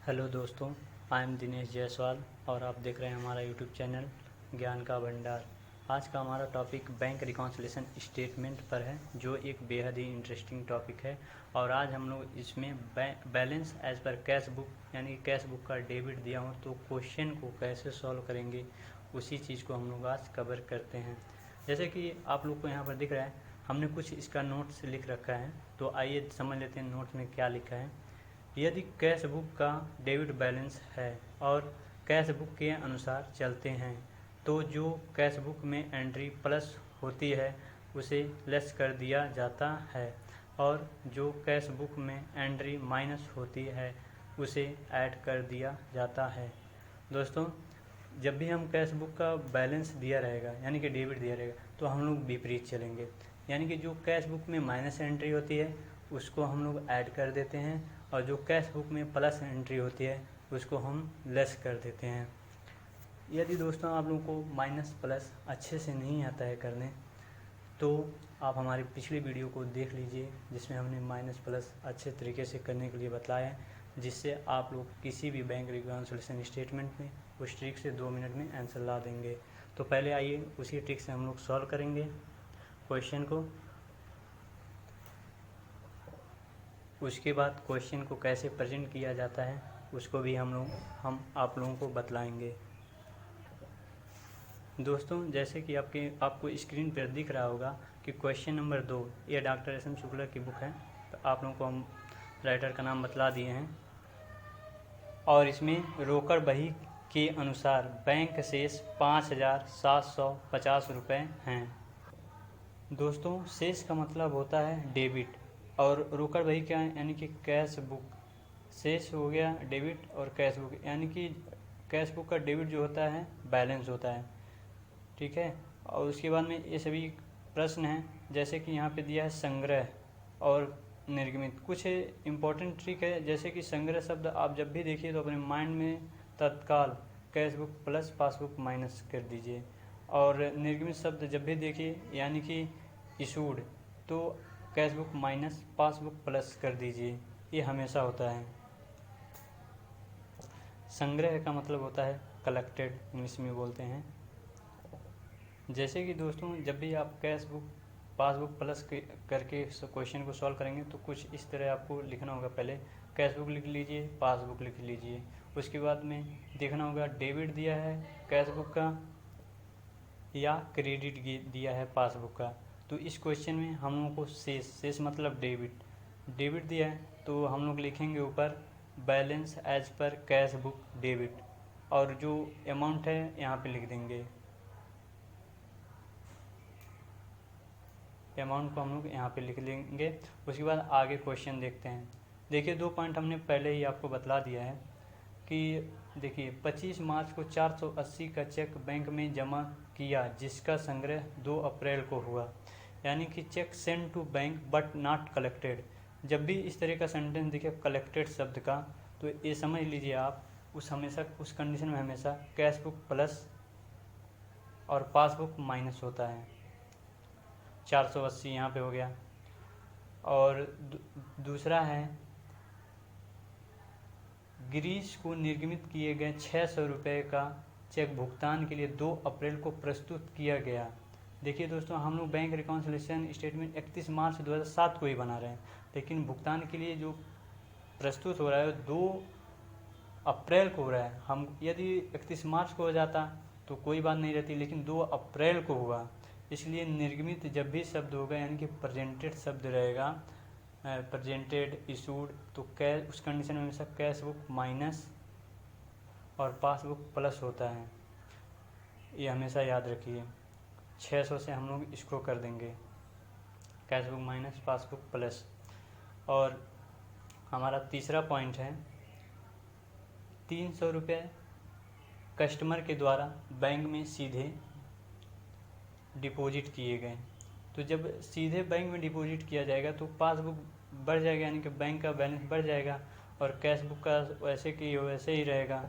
Hello दोस्तों, I am Dinesh Jaiswal और आप देख रहे हैं हमारा यूट्यूब चैनल ज्ञान का भंडार। आज का हमारा टॉपिक बैंक रिकॉन्सिलेशन स्टेटमेंट पर है, जो एक बेहद ही इंटरेस्टिंग टॉपिक है। और आज हम लोग इसमें balance as per cash book यानी कैश बुक का डेबिट दिया हो तो क्वेश्चन को कैसे सॉल्व करेंगे, उसी चीज़ को हम लोग आज कवर करते हैं। जैसे कि आप लोग को यहाँ पर दिख रहा है, हमने कुछ इसका नोट्स लिख रखा है, तो आइए समझ लेते हैं नोट्स में क्या लिखा है। यदि कैश बुक का डेबिट बैलेंस है और कैश बुक के अनुसार चलते हैं तो जो कैश बुक में एंट्री प्लस होती है उसे लेस कर दिया जाता है, और जो कैश बुक में एंट्री माइनस होती है उसे ऐड कर दिया जाता है। दोस्तों, जब भी हम कैश बुक का बैलेंस दिया रहेगा यानी कि डेबिट दिया रहेगा तो हम लोग विपरीत चलेंगे, यानी कि जो कैश बुक में माइनस एंट्री होती है उसको हम लोग ऐड कर देते हैं, और जो कैश बुक में प्लस एंट्री होती है उसको हम लेस कर देते हैं। यदि दोस्तों आप लोगों को माइनस प्लस अच्छे से नहीं आता है करने, तो आप हमारी पिछली वीडियो को देख लीजिए, जिसमें हमने माइनस प्लस अच्छे तरीके से करने के लिए बताया है, जिससे आप लोग किसी भी बैंक रिकॉन्सिलेशन स्टेटमेंट में उस ट्रिक से 2 मिनट में आंसर ला देंगे। तो पहले आइए उसी ट्रिक से हम लोग सॉल्व करेंगे क्वेश्चन को। उसके बाद क्वेश्चन को कैसे प्रेजेंट किया जाता है उसको भी हम आप लोगों को बतलाएंगे। दोस्तों, जैसे कि आपको स्क्रीन पर दिख रहा होगा कि क्वेश्चन नंबर 2 ये डॉक्टर एस एम शुक्ला की बुक है, तो आप लोगों को हम राइटर का नाम बतला दिए हैं। और इसमें रोकड़ बही के अनुसार बैंक शेष 5,750 रुपये हैं। दोस्तों, शेष का मतलब होता है डेबिट, और रोकड़ बही क्या है यानी कि कैश बुक। शेष हो गया डेबिट, और कैश बुक यानी कि कैश बुक का डेबिट जो होता है बैलेंस होता है, ठीक है। और उसके बाद में ये सभी प्रश्न हैं, जैसे कि यहाँ पे दिया है संग्रह और निर्गमित। कुछ इम्पोर्टेंट ट्रिक है, जैसे कि संग्रह शब्द आप जब भी देखिए तो अपने माइंड में तत्काल cash book plus passbook minus कर दीजिए, और निर्गमित शब्द जब भी देखिए यानी कि इशूड, तो cash book minus passbook plus कर दीजिए, ये हमेशा होता है। संग्रह का मतलब होता है कलेक्टेड, इंग्लिश में बोलते हैं। जैसे कि दोस्तों, जब भी आप कैश बुक पासबुक प्लस करके क्वेश्चन को सॉल्व करेंगे तो कुछ इस तरह आपको लिखना होगा। पहले कैश बुक लिख लीजिए, पासबुक लिख लीजिए, उसके बाद में देखना होगा डेबिट दिया है कैश बुक का या क्रेडिट दिया है पासबुक का। तो इस क्वेश्चन में हम लोगों को शेष मतलब डेबिट दिया है, तो हम लोग लिखेंगे ऊपर balance as per cash book debit, और जो अमाउंट है यहाँ पे लिख देंगे। अमाउंट को हम लोग यहाँ पे लिख लेंगे। उसके बाद आगे क्वेश्चन देखते हैं। देखिए, 2 पॉइंट हमने पहले ही आपको बतला दिया है कि देखिए 25 मार्च को 480 का चेक बैंक में जमा किया, जिसका संग्रह 2 अप्रैल को हुआ, यानी कि cheque send to bank but not collected. जब भी इस तरह का सेंटेंस दिखे कलेक्टेड शब्द का, तो ये समझ लीजिए आप उस कंडीशन में हमेशा कैश बुक प्लस और पासबुक माइनस होता है। 480 यहाँ पे हो गया। और दूसरा है गिरीश को निर्गमित किए गए 600 रुपये का चेक भुगतान के लिए 2 अप्रैल को प्रस्तुत किया गया। देखिए दोस्तों, हम लोग बैंक रिकॉन्सिलेशन स्टेटमेंट 31 मार्च 2007 को ही बना रहे हैं, लेकिन भुगतान के लिए जो प्रस्तुत हो रहा है 2 अप्रैल को हो रहा है। हम यदि 31 मार्च को हो जाता तो कोई बात नहीं रहती, लेकिन 2 अप्रैल को हुआ, इसलिए निर्गमित जब भी शब्द होगा यानी कि प्रेजेंटेड शब्द रहेगा, प्रेजेंटेड इशूड, तो उस कंडीशन में हमेशा कैश बुक माइनस और पासबुक प्लस होता है, ये हमेशा याद रखिए। 600 से हम लोग इसको कर देंगे cash book minus passbook plus. और हमारा तीसरा पॉइंट है 300 रुपये कस्टमर के द्वारा बैंक में सीधे डिपॉजिट किए गए। तो जब सीधे बैंक में डिपॉजिट किया जाएगा तो पासबुक बढ़ जाएगा, यानी कि बैंक का बैलेंस बढ़ जाएगा, और कैश बुक का वैसे की वैसे ही रहेगा।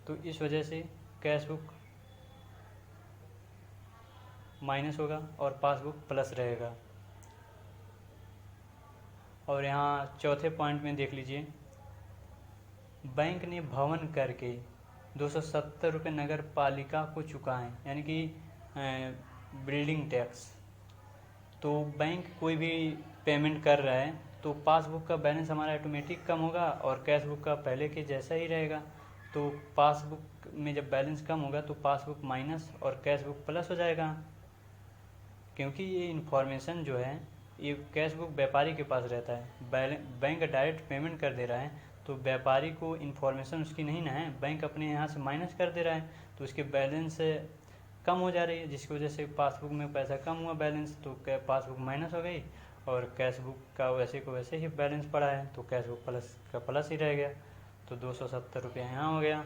तो इस वजह से कैश बुक माइनस होगा और पासबुक प्लस रहेगा। और यहाँ चौथे पॉइंट में देख लीजिए बैंक ने भवन कर के 270 रुपये नगर पालिका को चुकाएं, यानी कि बिल्डिंग टैक्स। तो बैंक कोई भी पेमेंट कर रहा है तो पासबुक का बैलेंस हमारा ऑटोमेटिक कम होगा और कैश बुक का पहले के जैसा ही रहेगा। तो पासबुक में जब बैलेंस कम होगा तो पासबुक माइनस और कैश बुक प्लस हो जाएगा, क्योंकि ये इन्फॉर्मेशन जो है ये कैश बुक व्यापारी के पास रहता है। बैंक डायरेक्ट पेमेंट कर दे रहा है तो व्यापारी को इन्फॉर्मेशन उसकी नहीं ना है, बैंक अपने यहाँ से माइनस कर दे रहा है तो उसके बैलेंस कम हो जा रही है, जिसकी वजह से पासबुक में पैसा कम हुआ बैलेंस, तो पासबुक माइनस हो गई और कैश बुक का वैसे को वैसे ही बैलेंस पड़ा है तो कैश बुक प्लस का प्लस ही रह गया। तो 270 रुपये यहाँ हो गया।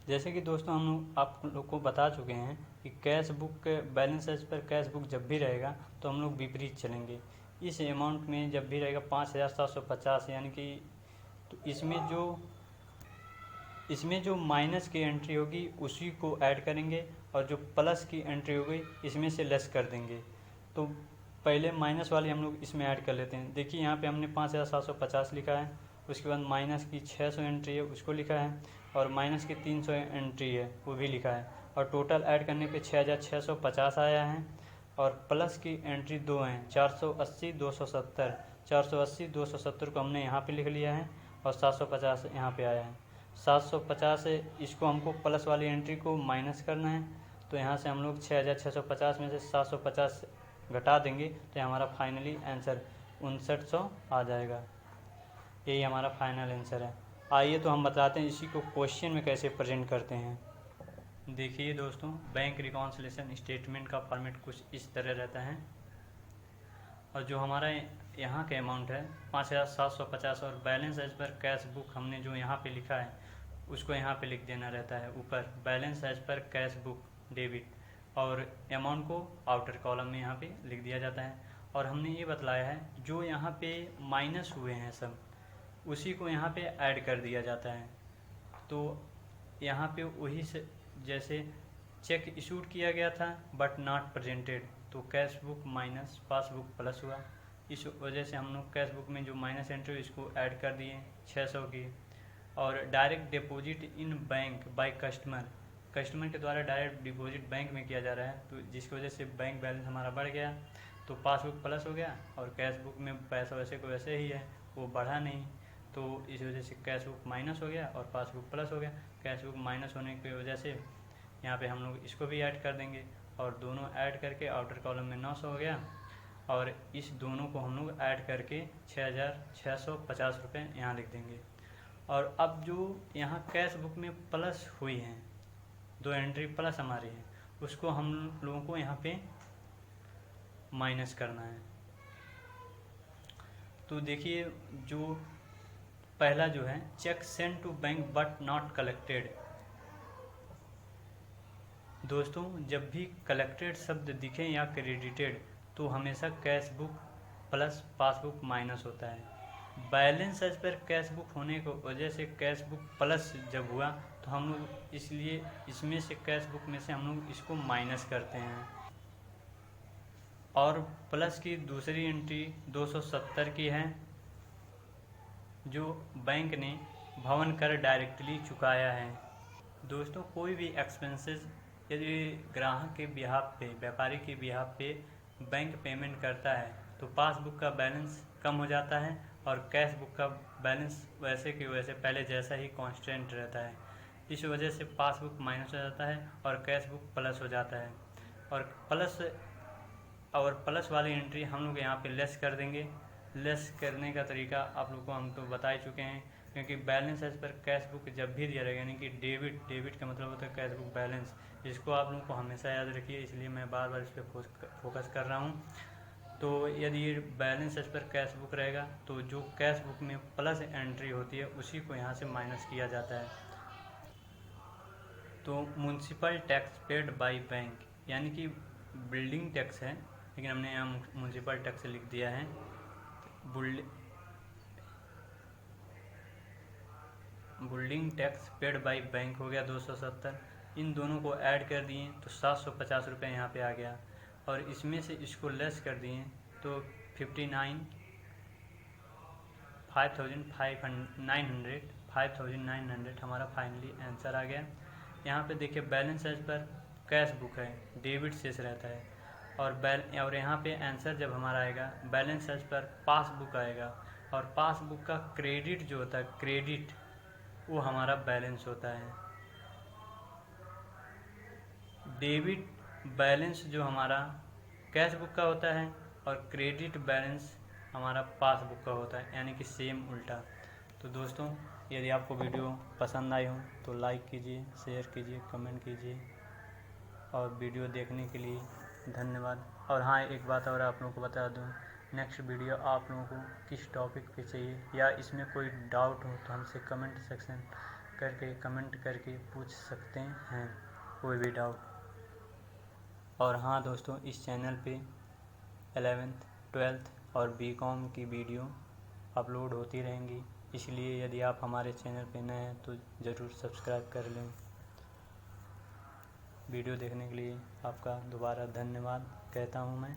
जैसे कि दोस्तों हम लोग आप लोग को बता चुके हैं कि cash book balance as per cash book जब भी रहेगा तो हम लोग विपरीत चलेंगे। इस अमाउंट में जब भी रहेगा 5750, यानी कि तो इसमें जो माइनस की एंट्री होगी उसी को ऐड करेंगे और जो प्लस की एंट्री होगी इसमें से लेस कर देंगे। तो पहले माइनस वाली हम लोग इसमें ऐड कर लेते हैं। देखिए यहाँ पे हमने 5750 लिखा है, उसके बाद माइनस की 600 एंट्री है उसको लिखा है और माइनस की 300 एंट्री है वो भी लिखा है और टोटल ऐड करने पे 6650 आया है। और प्लस की एंट्री दो हैं, 480 270। 480 270 को हमने यहाँ पे लिख लिया है और 750 यहाँ पे आया है। 750 इसको हमको प्लस वाली एंट्री को माइनस करना है, तो यहाँ से हम लोग 6650 में से 750 घटा देंगे तो हमारा फाइनली आंसर 5900 आ जाएगा। यही हमारा फाइनल आंसर है। आइए तो हम बताते हैं इसी को क्वेश्चन में कैसे प्रेजेंट करते हैं। देखिए दोस्तों, बैंक रिकॉन्सिलेशन स्टेटमेंट का फॉर्मेट कुछ इस तरह रहता है और जो हमारा यहाँ का अमाउंट है 5750 और balance as per cash book हमने जो यहाँ पे लिखा है उसको यहाँ पे लिख देना रहता है ऊपर, balance as per cash book debit, और अमाउंट को आउटर कॉलम में यहाँ पे लिख दिया जाता है। और हमने ये बतलाया है जो यहाँ पे माइनस हुए हैं सब उसी को यहाँ पे ऐड कर दिया जाता है। तो यहाँ पे वही से जैसे चेक इशूड किया गया था बट नॉट प्रेजेंटेड, तो cash book minus passbook plus हुआ। इस वजह से हम लोग कैश बुक में जो माइनस एंट्री इसको ऐड कर दिए 600 की। और direct deposit in bank by customer के द्वारा डायरेक्ट डिपॉजिट बैंक में किया जा रहा है, तो जिसकी वजह से बैंक बैलेंस हमारा बढ़ गया तो पासबुक प्लस हो गया और कैश बुक में पैसा वैसे को वैसे ही है, वो बढ़ा नहीं, तो इस वजह से कैश बुक माइनस हो गया और पासबुक प्लस हो गया। कैश बुक माइनस होने की वजह से यहाँ पे हम लोग इसको भी ऐड कर देंगे और दोनों ऐड करके आउटर कॉलम में 900 हो गया और इस दोनों को हम लोग ऐड करके 6650 रुपये यहाँ लिख देंगे। और अब जो यहाँ कैश बुक में प्लस हुई हैं, दो एंट्री प्लस हमारी है, उसको हम लोगों को यहाँ पे माइनस करना है। तो देखिए जो पहला जो है cheque send to bank but not collected. दोस्तों जब भी कलेक्टेड शब्द दिखे या क्रेडिटेड तो हमेशा cash book plus passbook minus होता है। Balance as per cash book होने की वजह से कैश बुक प्लस जब हुआ तो हम लोग इसलिए इसमें से कैश बुक में से हम लोग इसको माइनस करते हैं। और प्लस की दूसरी एंट्री 270 की है जो बैंक ने भवन कर डायरेक्टली चुकाया है। दोस्तों कोई भी एक्सपेंसेस यदि ग्राहक के बिहाफ पे व्यापारी के बिहाफ पे बैंक पेमेंट करता है तो पासबुक का बैलेंस कम हो जाता है और कैश बुक का बैलेंस वैसे के वैसे पहले जैसा ही कांस्टेंट रहता है। इस वजह से पासबुक माइनस हो जाता है और कैश बुक प्लस हो जाता है। और प्लस वाली एंट्री हम लोग यहाँ पे लेस कर देंगे। लेस करने का तरीका आप लोग को हम तो बता ही चुके हैं, क्योंकि balance as per cash book जब भी दिया रहेगा यानी कि डेबिट का मतलब होता है कैश बुक बैलेंस, इसको आप लोगों को हमेशा याद रखिए, इसलिए मैं बार बार इस पर फोकस कर रहा हूँ। तो यदि balance as per cash book रहेगा तो जो कैश बुक में प्लस एंट्री होती है उसी को यहाँ से माइनस किया जाता है। तो municipal tax paid by bank, यानी कि बिल्डिंग टैक्स है लेकिन हमने यहाँ म्यूनसिपल टैक्स लिख दिया है। Building tax paid by bank हो गया 270, इन दोनों को ऐड कर दिए तो 750 रुपये यहाँ पे आ गया और इसमें से इसको लेस कर दिए तो 59,900 5900 हमारा फाइनली आंसर आ गया। यहाँ पे देखिए balance as per cash book है, डेबिट शेष रहता है, और यहाँ पे आंसर जब हमारा आएगा बैलेंस एज पर पासबुक आएगा, और पासबुक का क्रेडिट जो होता है, क्रेडिट वो हमारा बैलेंस होता है। डेबिट बैलेंस जो हमारा कैश बुक का होता है और क्रेडिट बैलेंस हमारा पासबुक का होता है, यानी कि सेम उल्टा। तो दोस्तों यदि आपको वीडियो पसंद आई हो तो लाइक कीजिए, शेयर कीजिए, कमेंट कीजिए, और वीडियो देखने के लिए धन्यवाद। और हाँ, एक बात और आप लोगों को बता दूँ, नेक्स्ट वीडियो आप लोगों को किस टॉपिक पे चाहिए, या इसमें कोई डाउट हो तो हमसे कमेंट सेक्शन कमेंट करके पूछ सकते हैं कोई भी डाउट। और हाँ दोस्तों, इस चैनल पे 11th 12th और BCom की वीडियो अपलोड होती रहेंगी, इसलिए यदि आप हमारे चैनल पे नए हैं तो ज़रूर सब्सक्राइब कर लें। वीडियो देखने के लिए आपका दोबारा धन्यवाद कहता हूँ मैं।